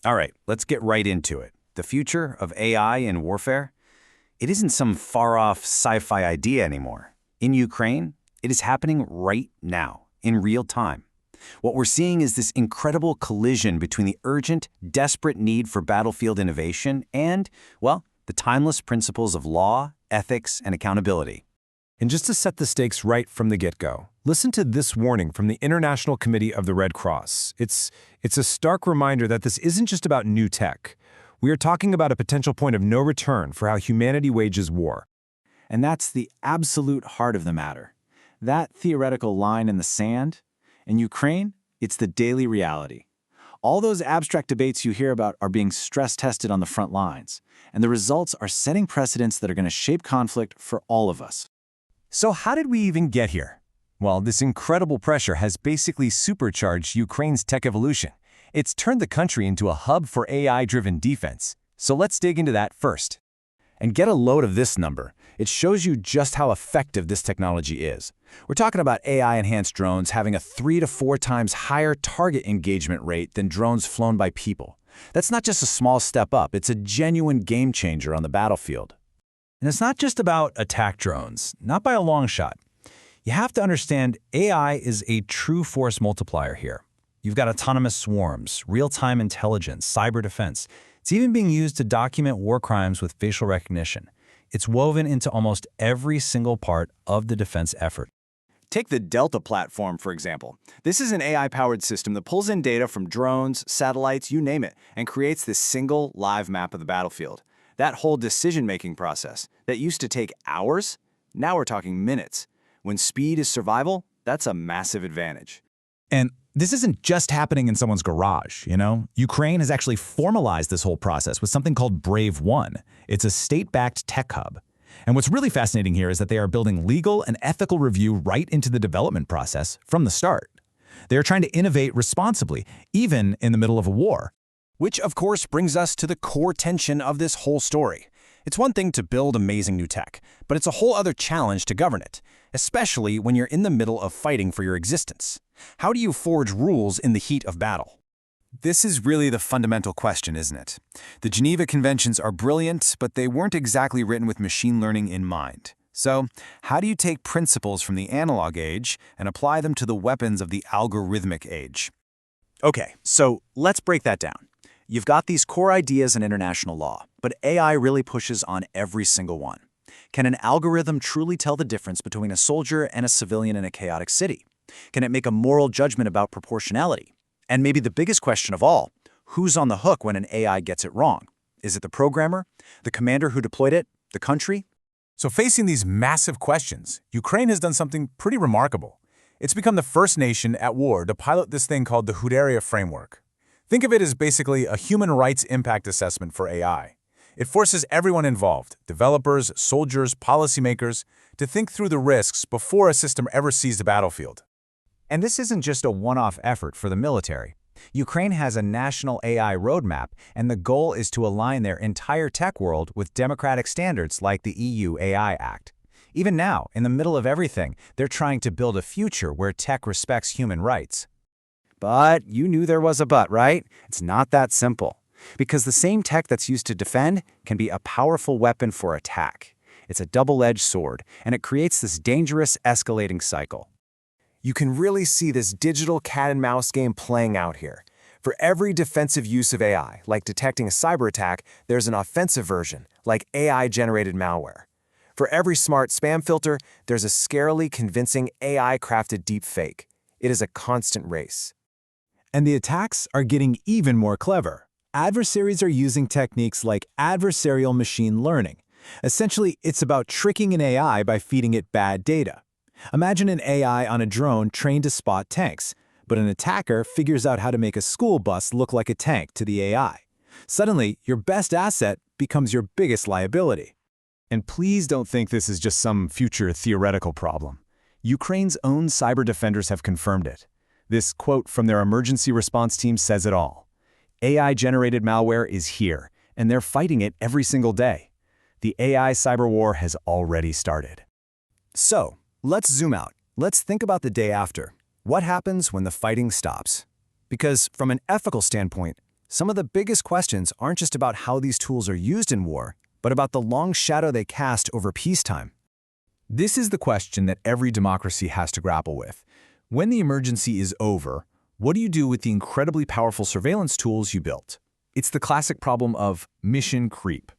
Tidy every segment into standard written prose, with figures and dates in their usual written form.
All right, let's get right into it. The future of AI in warfare? It isn't some far-off sci-fi idea anymore. In Ukraine, it is happening right now, in real time. What we're seeing is this incredible collision between the urgent, desperate need for battlefield innovation and, well, the timeless principles of law, ethics, and accountability. And just to set the stakes right from the get-go, listen to this warning from the International Committee of the Red Cross. It's a stark reminder that this isn't just about new tech. We are talking about a potential point of no return for how humanity wages war. And that's the absolute heart of the matter. That theoretical line in the sand. In Ukraine, it's the daily reality. All those abstract debates you hear about are being stress-tested on the front lines, and the results are setting precedents that are going to shape conflict for all of us. So how did we even get here? Well, this incredible pressure has basically supercharged Ukraine's tech evolution. It's turned the country into a hub for AI-driven defense. So let's dig into that first. And get a load of this number. It shows you just how effective this technology is. We're talking about AI-enhanced drones having a 3 to 4 times higher target engagement rate than drones flown by people. That's not just a small step up, it's a genuine game changer on the battlefield. And it's not just about attack drones, not by a long shot. You have to understand AI is a true force multiplier here. You've got autonomous swarms, real-time intelligence, cyber defense. It's even being used to document war crimes with facial recognition. It's woven into almost every single part of the defense effort. Take the Delta platform, for example. This is an AI-powered system that pulls in data from drones, satellites, you name it, and creates this single live map of the battlefield. That whole decision-making process that used to take hours, now we're talking minutes. When speed is survival, that's a massive advantage. And this isn't just happening in someone's garage, you know? Ukraine has actually formalized this whole process with something called Brave One. It's a state-backed tech hub. And what's really fascinating here is that they are building legal and ethical review right into the development process from the start. They are trying to innovate responsibly, even in the middle of a war. Which, of course, brings us to the core tension of this whole story. It's one thing to build amazing new tech, but it's a whole other challenge to govern it, especially when you're in the middle of fighting for your existence. How do you forge rules in the heat of battle? This is really the fundamental question, isn't it? The Geneva Conventions are brilliant, but they weren't exactly written with machine learning in mind. So, how do you take principles from the analog age and apply them to the weapons of the algorithmic age? Okay, so let's break that down. You've got these core ideas in international law, but AI really pushes on every single one. Can an algorithm truly tell the difference between a soldier and a civilian in a chaotic city? Can it make a moral judgment about proportionality? And maybe the biggest question of all, who's on the hook when an AI gets it wrong? Is it the programmer, the commander who deployed it, the country? So facing these massive questions, Ukraine has done something pretty remarkable. It's become the first nation at war to pilot this thing called the Hudaria framework. Think of it as basically a human rights impact assessment for AI. It forces everyone involved, developers, soldiers, policymakers, to think through the risks before a system ever sees the battlefield. And this isn't just a one-off effort for the military. Ukraine has a national AI roadmap, and the goal is to align their entire tech world with democratic standards like the EU AI Act. Even now, in the middle of everything, they're trying to build a future where tech respects human rights. But you knew there was a but, right? It's not that simple. Because the same tech that's used to defend can be a powerful weapon for attack. It's a double-edged sword, and it creates this dangerous escalating cycle. You can really see this digital cat-and-mouse game playing out here. For every defensive use of AI, like detecting a cyber attack, there's an offensive version, like AI-generated malware. For every smart spam filter, there's a scarily convincing AI-crafted deepfake. It is a constant race. And the attacks are getting even more clever. Adversaries are using techniques like adversarial machine learning. Essentially, it's about tricking an AI by feeding it bad data. Imagine an AI on a drone trained to spot tanks, but an attacker figures out how to make a school bus look like a tank to the AI. Suddenly, your best asset becomes your biggest liability. And please don't think this is just some future theoretical problem. Ukraine's own cyber defenders have confirmed it. This quote from their emergency response team says it all. AI-generated malware is here, and they're fighting it every single day. The AI cyber war has already started. So, let's zoom out. Let's think about the day after. What happens when the fighting stops? Because from an ethical standpoint, Some of the biggest questions aren't just about how these tools are used in war, but about the long shadow they cast over peacetime. This is the question that every democracy has to grapple with. When the emergency is over, what do you do with the incredibly powerful surveillance tools you built? It's the classic problem of mission creep.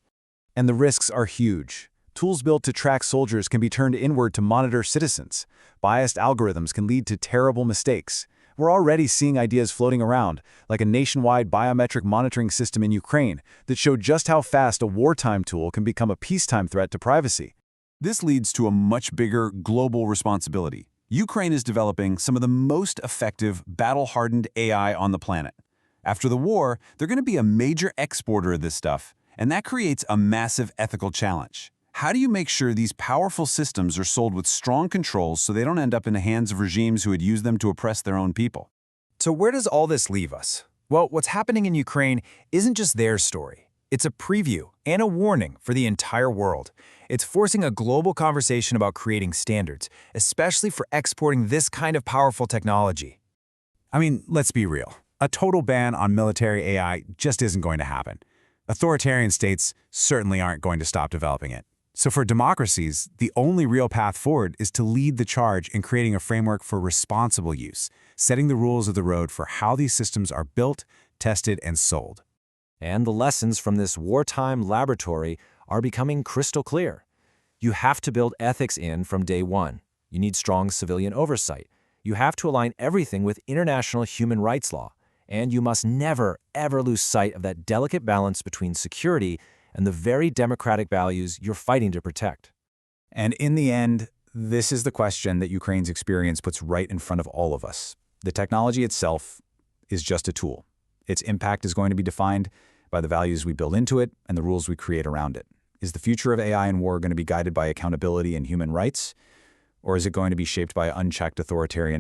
And the risks are huge. Tools built to track soldiers can be turned inward to monitor citizens. Biased algorithms can lead to terrible mistakes. We're already seeing ideas floating around, like a nationwide biometric monitoring system in Ukraine, that show just how fast a wartime tool can become a peacetime threat to privacy. This leads to a much bigger global responsibility. Ukraine is developing some of the most effective, battle-hardened AI on the planet. After the war, they're going to be a major exporter of this stuff, and that creates a massive ethical challenge. How do you make sure these powerful systems are sold with strong controls so they don't end up in the hands of regimes who would use them to oppress their own people? So where does all this leave us? Well, what's happening in Ukraine isn't just their story. It's a preview and a warning for the entire world. It's forcing a global conversation about creating standards, especially for exporting this kind of powerful technology. I mean, let's be real. A total ban on military AI just isn't going to happen. Authoritarian states certainly aren't going to stop developing it. So for democracies, the only real path forward is to lead the charge in creating a framework for responsible use, setting the rules of the road for how these systems are built, tested, and sold. And the lessons from this wartime laboratory are becoming crystal clear. You have to build ethics in from day one. You need strong civilian oversight. You have to align everything with international human rights law. And you must never, ever lose sight of that delicate balance between security and the very democratic values you're fighting to protect. And in the end, this is the question that Ukraine's experience puts right in front of all of us. The technology itself is just a tool. Its impact is going to be defined by the values we build into it and the rules we create around it. Is the future of AI in war going to be guided by accountability and human rights? Or is it going to be shaped by unchecked authoritarian